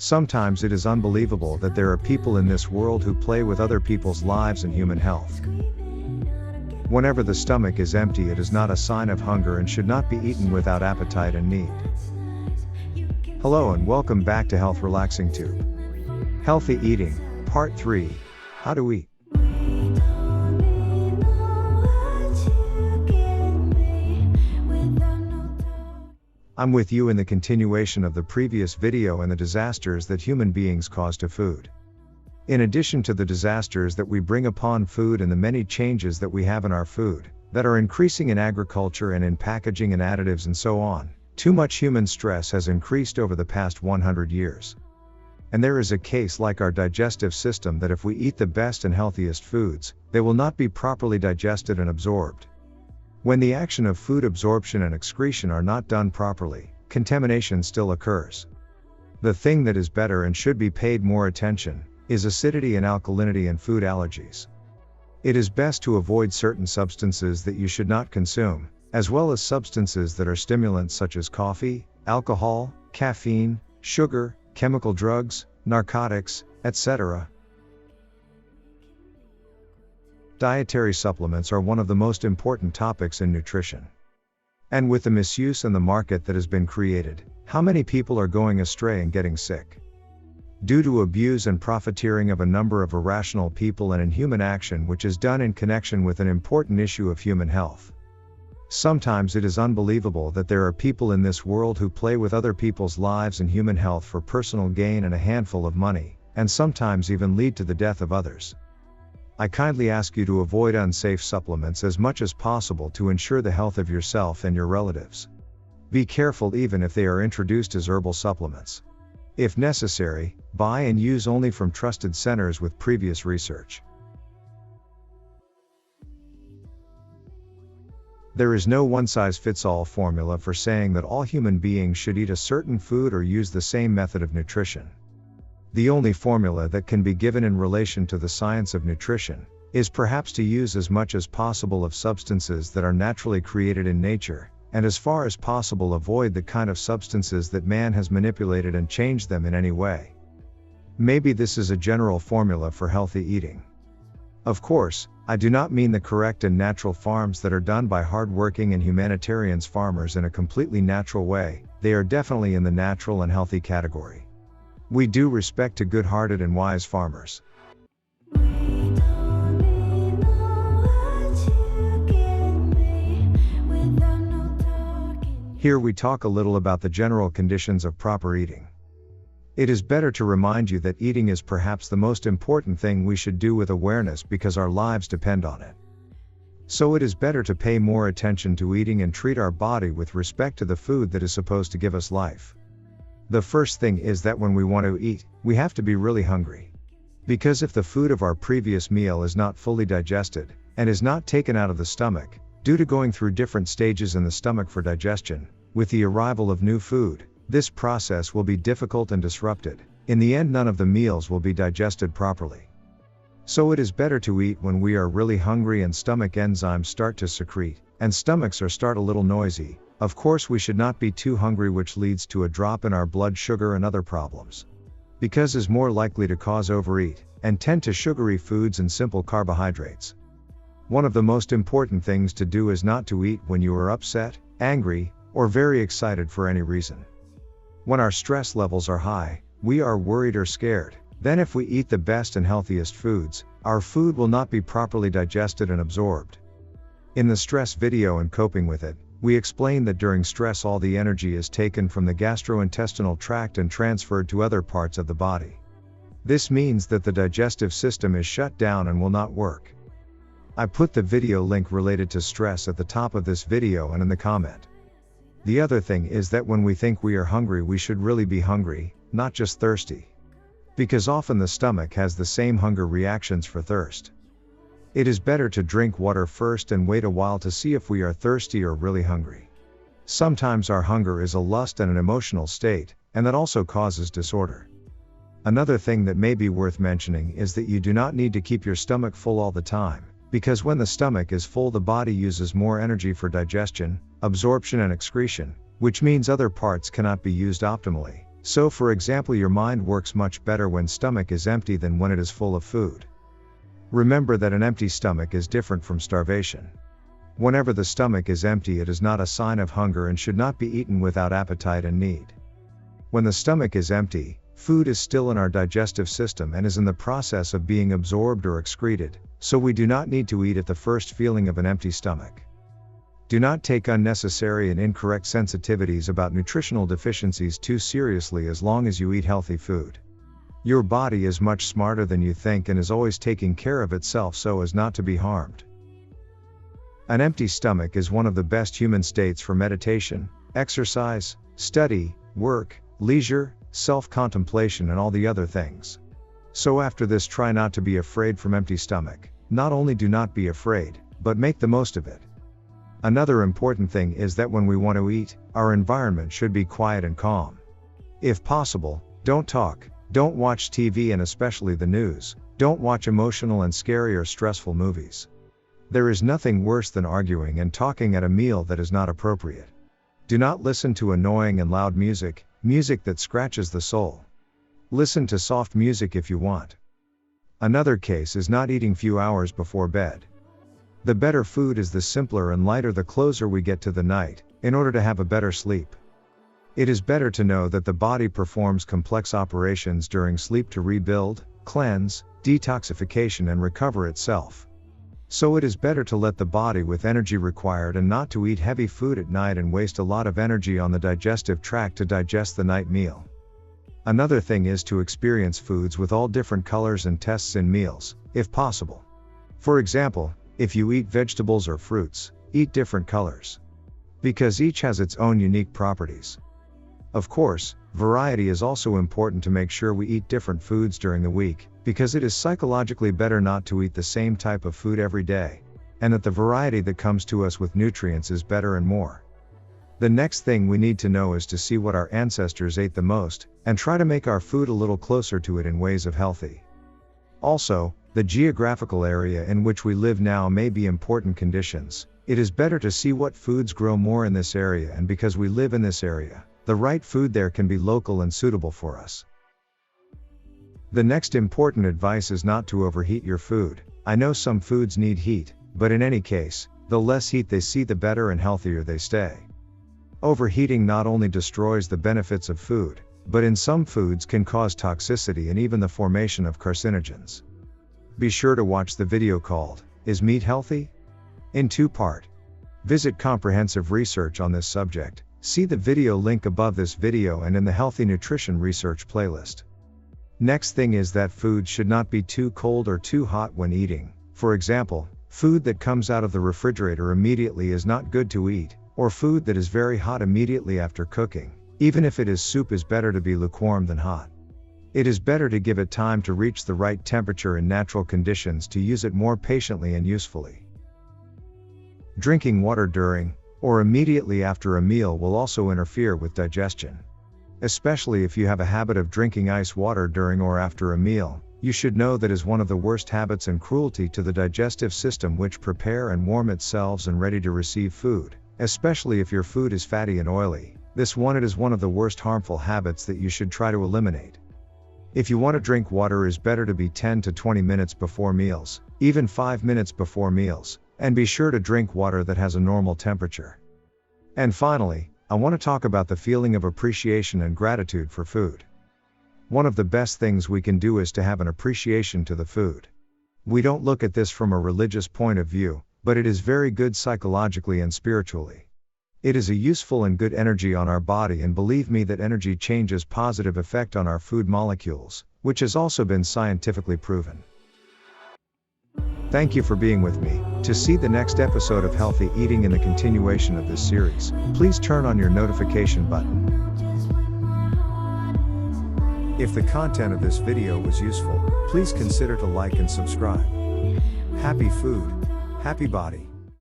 Sometimes it is unbelievable that there are people in this world who play with other people's lives and human health. Whenever the stomach is empty, it is not a sign of hunger and should not be eaten without appetite and need. Hello and welcome back to Health Relaxing Tube. Healthy Eating, Part 3, How to Eat. I'm with you in the continuation of the previous video and the disasters that human beings cause to food. In addition to the disasters that we bring upon food and the many changes that we have in our food, that are increasing in agriculture and in packaging and additives and so on, too much human stress has increased over the past 100 years. And there is a case like our digestive system that if we eat the best and healthiest foods, they will not be properly digested and absorbed. When the action of food absorption and excretion are not done properly, contamination still occurs. The thing that is better and should be paid more attention is acidity and alkalinity and food allergies. It is best to avoid certain substances that you should not consume, as well as substances that are stimulants such as coffee, alcohol, caffeine, sugar, chemical drugs, narcotics, etc. Dietary supplements are one of the most important topics in nutrition. And with the misuse and the market that has been created, how many people are going astray and getting sick? Due to abuse and profiteering of a number of irrational people and inhuman action which is done in connection with an important issue of human health. Sometimes it is unbelievable that there are people in this world who play with other people's lives and human health for personal gain and a handful of money, and sometimes even lead to the death of others. I kindly ask you to avoid unsafe supplements as much as possible to ensure the health of yourself and your relatives. Be careful even if they are introduced as herbal supplements. If necessary, buy and use only from trusted centers with previous research. There is no one-size-fits-all formula for saying that all human beings should eat a certain food or use the same method of nutrition. The only formula that can be given in relation to the science of nutrition is perhaps to use as much as possible of substances that are naturally created in nature, and as far as possible avoid the kind of substances that man has manipulated and changed them in any way. Maybe this is a general formula for healthy eating. Of course, I do not mean the correct and natural farms that are done by hard-working and humanitarian farmers in a completely natural way. They are definitely in the natural and healthy category. We do respect to good-hearted and wise farmers. Here we talk a little about the general conditions of proper eating. It is better to remind you that eating is perhaps the most important thing we should do with awareness because our lives depend on it. So it is better to pay more attention to eating and treat our body with respect to the food that is supposed to give us life. The first thing is that when we want to eat, we have to be really hungry. Because if the food of our previous meal is not fully digested, and is not taken out of the stomach, due to going through different stages in the stomach for digestion, with the arrival of new food, this process will be difficult and disrupted. In the end, none of the meals will be digested properly. So it is better to eat when we are really hungry and stomach enzymes start to secrete, and stomachs start a little noisy. Of course we should not be too hungry, which leads to a drop in our blood sugar and other problems. Because is more likely to cause overeat, and tend to sugary foods and simple carbohydrates. One of the most important things to do is not to eat when you are upset, angry, or very excited for any reason. When our stress levels are high, we are worried or scared, then if we eat the best and healthiest foods, our food will not be properly digested and absorbed. In the stress video and coping with it, we explain that during stress all the energy is taken from the gastrointestinal tract and transferred to other parts of the body. This means that the digestive system is shut down and will not work. I put the video link related to stress at the top of this video and in the comment. The other thing is that when we think we are hungry, we should really be hungry, not just thirsty. Because often the stomach has the same hunger reactions for thirst. It is better to drink water first and wait a while to see if we are thirsty or really hungry. Sometimes our hunger is a lust and an emotional state, and that also causes disorder. Another thing that may be worth mentioning is that you do not need to keep your stomach full all the time, because when the stomach is full the body uses more energy for digestion, absorption and excretion, which means other parts cannot be used optimally, So for example, your mind works much better when stomach is empty than when it is full of food. Remember that an empty stomach is different from starvation. Whenever the stomach is empty, it is not a sign of hunger and should not be eaten without appetite and need. When the stomach is empty, food is still in our digestive system and is in the process of being absorbed or excreted, so we do not need to eat at the first feeling of an empty stomach. Do not take unnecessary and incorrect sensitivities about nutritional deficiencies too seriously as long as you eat healthy food. Your body is much smarter than you think and is always taking care of itself so as not to be harmed. An empty stomach is one of the best human states for meditation, exercise, study, work, leisure, self-contemplation and all the other things. So after this, try not to be afraid from empty stomach. Not only do not be afraid, but make the most of it. Another important thing is that when we want to eat, our environment should be quiet and calm. If possible, don't talk, don't watch TV and especially the news, don't watch emotional and scary or stressful movies. There is nothing worse than arguing and talking at a meal that is not appropriate. Do not listen to annoying and loud music, music that scratches the soul. Listen to soft music if you want. Another case is not eating few hours before bed. The better food is, the simpler and lighter the closer we get to the night, in order to have a better sleep. It is better to know that the body performs complex operations during sleep to rebuild, cleanse, detoxification and recover itself. So it is better to let the body with energy required and not to eat heavy food at night and waste a lot of energy on the digestive tract to digest the night meal. Another thing is to experience foods with all different colors and tastes in meals, if possible. For example, if you eat vegetables or fruits, eat different colors. Because each has its own unique properties. Of course, variety is also important to make sure we eat different foods during the week, because it is psychologically better not to eat the same type of food every day, and that the variety that comes to us with nutrients is better and more. The next thing we need to know is to see what our ancestors ate the most, and try to make our food a little closer to it in ways of healthy. Also, the geographical area in which we live now may be important conditions. It is better to see what foods grow more in this area, and because we live in this area, the right food there can be local and suitable for us. The next important advice is not to overheat your food. I know some foods need heat, but in any case, the less heat they see, the better and healthier they stay. Overheating not only destroys the benefits of food, but in some foods can cause toxicity and even the formation of carcinogens. Be sure to watch the video called, "Is Meat Healthy?" in two-part. Visit comprehensive research on this subject. See the video link above this video and in the Healthy Nutrition Research playlist. Next thing is that food should not be too cold or too hot when eating. For example, food that comes out of the refrigerator immediately is not good to eat, or food that is very hot immediately after cooking. Even if it is soup, is better to be lukewarm than hot. It is better to give it time to reach the right temperature in natural conditions to use it more patiently and usefully. Drinking water during, or immediately after a meal will also interfere with digestion. Especially if you have a habit of drinking ice water during or after a meal, you should know that is one of the worst habits and cruelty to the digestive system, which prepare and warm itself and ready to receive food, especially if your food is fatty and oily. It is one of the worst harmful habits that you should try to eliminate. If you want to drink water, it is better to be 10 to 20 minutes before meals, even 5 minutes before meals, and be sure to drink water that has a normal temperature. And finally, I want to talk about the feeling of appreciation and gratitude for food. One of the best things we can do is to have an appreciation to the food. We don't look at this from a religious point of view, but it is very good psychologically and spiritually. It is a useful and good energy on our body, and believe me that energy changes positive effect on our food molecules, which has also been scientifically proven. Thank you for being with me. To see the next episode of Healthy Eating in the continuation of this series, please turn on your notification button. If the content of this video was useful, please consider to like and subscribe. Happy food, happy body.